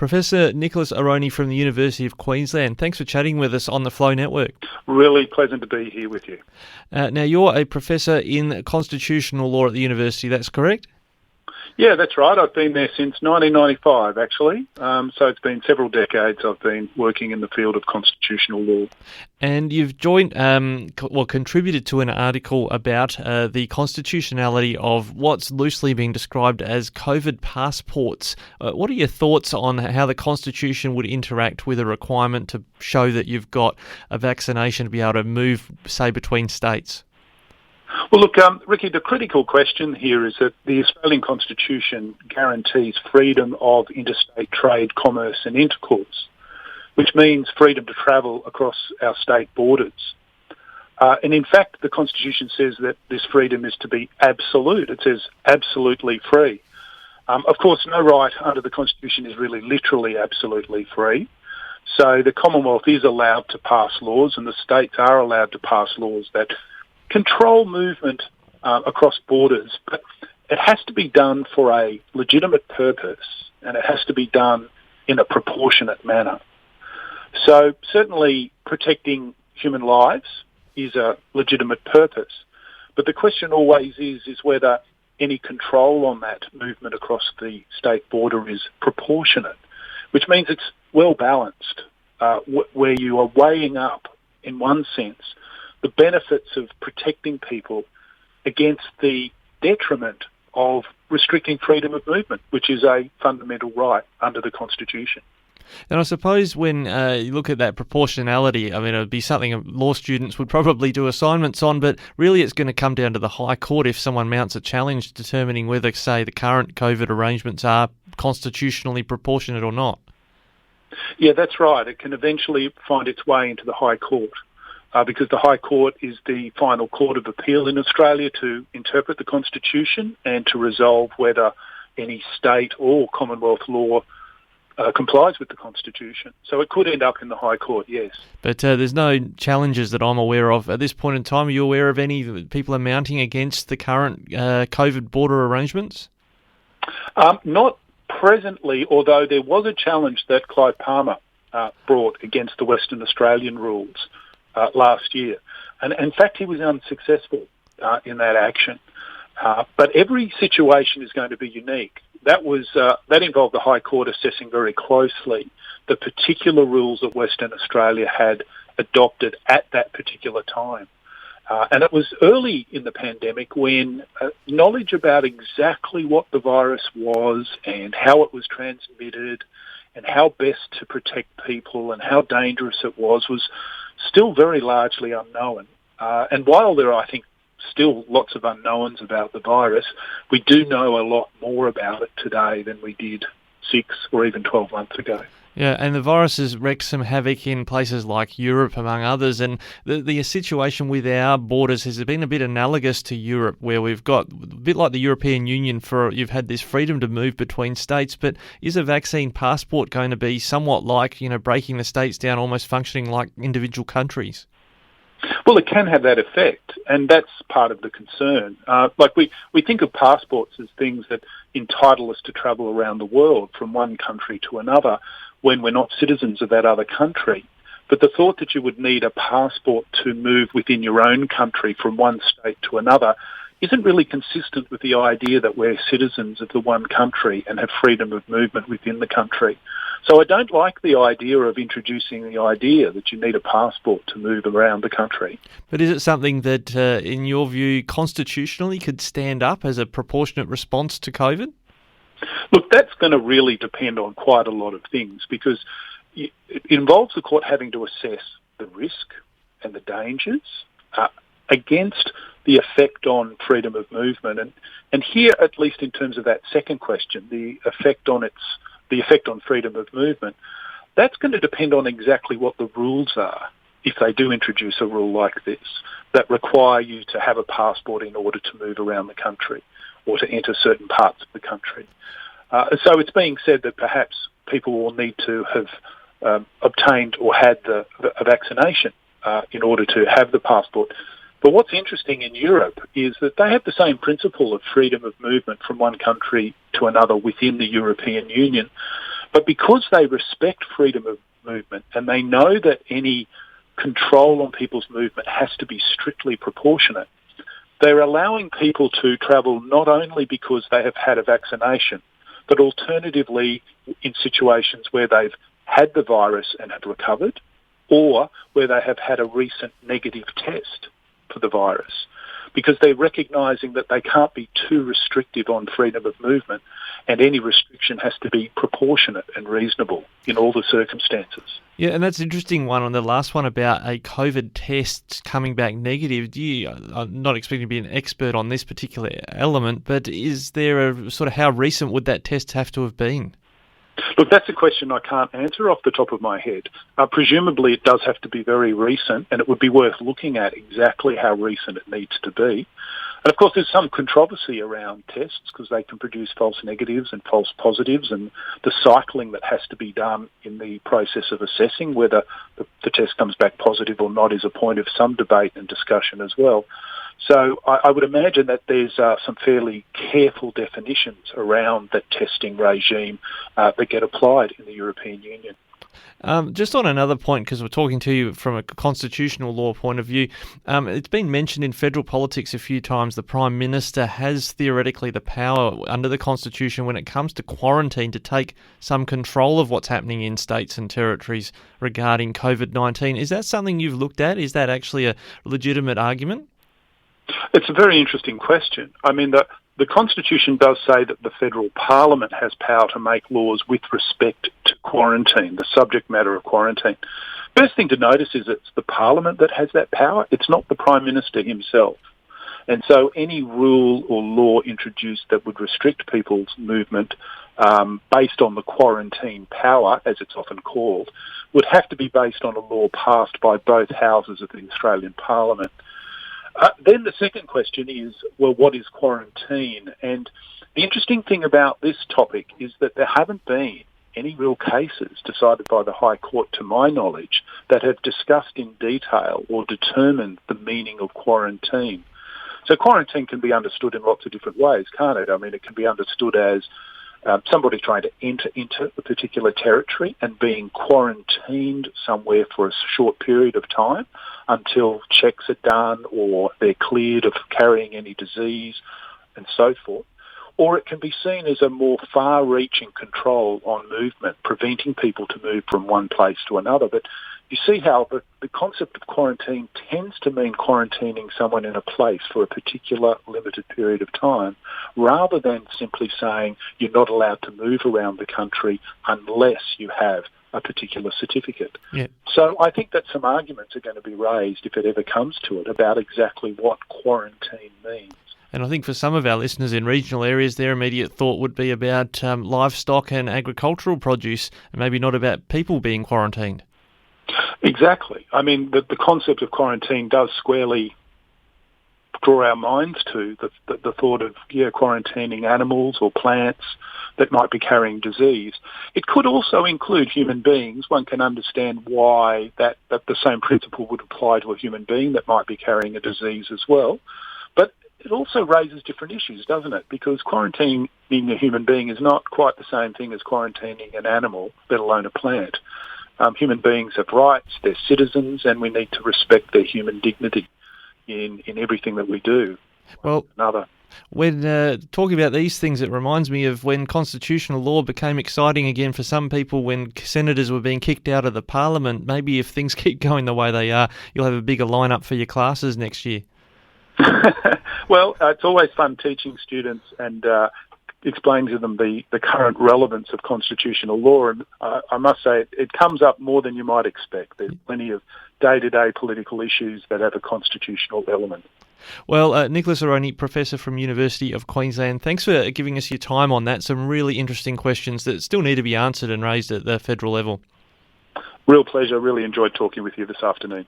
Professor Nicholas Aroney from the University of Queensland. Thanks for chatting with us on the Flow Network. Really pleasant to be here with you. Now, you're a professor in constitutional law at the university, that's correct? Yeah, that's right. I've been there since 1995, actually. So it's been several decades I've been working in the field of constitutional law. And you've joined, contributed to an article about the constitutionality of what's loosely being described as COVID passports. What are your thoughts on how the Constitution would interact with a requirement to show that you've got a vaccination to be able to move, say, between states? Well, look, Ricky, the critical question here is that the Australian Constitution guarantees freedom of interstate trade, commerce and intercourse, which means freedom to travel across our state borders. And in fact, the Constitution says that this freedom is to be absolute. It says absolutely free. Of course, no right under the Constitution is really literally absolutely free. So the Commonwealth is allowed to pass laws and the states are allowed to pass laws that control movement across borders, but it has to be done for a legitimate purpose and it has to be done in a proportionate manner. So certainly protecting human lives is a legitimate purpose, but the question always is whether any control on that movement across the state border is proportionate, which means it's well balanced, where you are weighing up, in one sense, the benefits of protecting people against the detriment of restricting freedom of movement, which is a fundamental right under the Constitution. And I suppose when you look at that proportionality, I mean, it would be something law students would probably do assignments on, but really it's going to come down to the High Court if someone mounts a challenge determining whether, say, the current COVID arrangements are constitutionally proportionate or not. Yeah, that's right. It can eventually find its way into the High Court. Because the High Court is the final court of appeal in Australia to interpret the Constitution and to resolve whether any state or Commonwealth law complies with the Constitution. So it could end up in the High Court, yes. But there's no challenges that I'm aware of at this point in time. Are you aware of any that people are mounting against the current COVID border arrangements? Not presently, although there was a challenge that Clive Palmer brought against the Western Australian rules last year. And in fact, he was unsuccessful in that action. But every situation is going to be unique. That involved the High Court assessing very closely the particular rules that Western Australia had adopted at that particular time. And it was early in the pandemic when knowledge about exactly what the virus was and how it was transmitted and how best to protect people and how dangerous it was still very largely unknown. And while there are, I think, still lots of unknowns about the virus, we do know a lot more about it today than we did 6 or even 12 months ago. Yeah, and the virus has wreaked some havoc in places like Europe, among others, and the situation with our borders has been a bit analogous to Europe, where we've got, a bit like the European Union, you've had this freedom to move between states, but is a vaccine passport going to be somewhat like, breaking the states down, almost functioning like individual countries? Well, it can have that effect, and that's part of the concern. We think of passports as things that entitle us to travel around the world from one country to another when we're not citizens of that other country. But the thought that you would need a passport to move within your own country from one state to another isn't really consistent with the idea that we're citizens of the one country and have freedom of movement within the country. So I don't like the idea of introducing the idea that you need a passport to move around the country. But is it something that, in your view, constitutionally could stand up as a proportionate response to COVID? Look, that's going to really depend on quite a lot of things because it involves the court having to assess the risk and the dangers against the effect on freedom of movement. And here, at least in terms of that second question, the effect on freedom of movement, that's going to depend on exactly what the rules are, if they do introduce a rule like this, that require you to have a passport in order to move around the country or to enter certain parts of the country. So it's being said that perhaps people will need to have obtained or had a vaccination in order to have the passport. But what's interesting in Europe is that they have the same principle of freedom of movement from one country to another within the European Union, But because they respect freedom of movement and they know that any control on people's movement has to be strictly proportionate, they're allowing people to travel not only because they have had a vaccination, but alternatively in situations where they've had the virus and have recovered, or where they have had a recent negative test for the virus, because they're recognising that they can't be too restrictive on freedom of movement, and any restriction has to be proportionate and reasonable in all the circumstances. Yeah, and that's an interesting one on the last one about a COVID test coming back negative. I'm not expecting to be an expert on this particular element, but is there a sort of how recent would that test have to have been? Look, that's a question I can't answer off the top of my head. Presumably it does have to be very recent, and it would be worth looking at exactly how recent it needs to be. And of course there's some controversy around tests because they can produce false negatives and false positives, and the cycling that has to be done in the process of assessing whether the test comes back positive or not is a point of some debate and discussion as well. So I would imagine that there's some fairly careful definitions around that testing regime that get applied in the European Union. Just on another point, because we're talking to you from a constitutional law point of view, it's been mentioned in federal politics a few times the Prime Minister has theoretically the power under the Constitution when it comes to quarantine to take some control of what's happening in states and territories regarding COVID-19. Is that something you've looked at? Is that actually a legitimate argument? It's a very interesting question. I mean, the Constitution does say that the federal parliament has power to make laws with respect to quarantine, the subject matter of quarantine. First thing to notice is it's the parliament that has that power. It's not the Prime Minister himself. And so any rule or law introduced that would restrict people's movement based on the quarantine power, as it's often called, would have to be based on a law passed by both houses of the Australian Parliament. Then the second question is, well, what is quarantine? And the interesting thing about this topic is that there haven't been any real cases decided by the High Court, to my knowledge, that have discussed in detail or determined the meaning of quarantine. So quarantine can be understood in lots of different ways, can't it? I mean, it can be understood as somebody trying to enter into a particular territory and being quarantined somewhere for a short period of time until checks are done or they're cleared of carrying any disease and so forth. Or it can be seen as a more far-reaching control on movement, preventing people to move from one place to another. But you see how the concept of quarantine tends to mean quarantining someone in a place for a particular limited period of time, rather than simply saying you're not allowed to move around the country unless you have a particular certificate. Yeah. So I think that some arguments are going to be raised, if it ever comes to it, about exactly what quarantine means. And I think for some of our listeners in regional areas, their immediate thought would be about livestock and agricultural produce, and maybe not about people being quarantined. Exactly. I mean, the concept of quarantine does squarely draw our minds to the thought of quarantining animals or plants that might be carrying disease. It could also include human beings. One can understand why that the same principle would apply to a human being that might be carrying a disease as well. But it also raises different issues, doesn't it? Because quarantining a human being is not quite the same thing as quarantining an animal, let alone a plant. Human beings have rights, they're citizens, and we need to respect their human dignity in everything that we do. Well, when talking about these things, it reminds me of when constitutional law became exciting again for some people when senators were being kicked out of the parliament. Maybe if things keep going the way they are, you'll have a bigger lineup for your classes next year. Well, it's always fun teaching students and explain to them the current relevance of constitutional law. And I must say, it comes up more than you might expect. There's plenty of day-to-day political issues that have a constitutional element. Well, Nicholas Aroney, Professor from University of Queensland, thanks for giving us your time on that. Some really interesting questions that still need to be answered and raised at the federal level. Real pleasure. Really enjoyed talking with you this afternoon.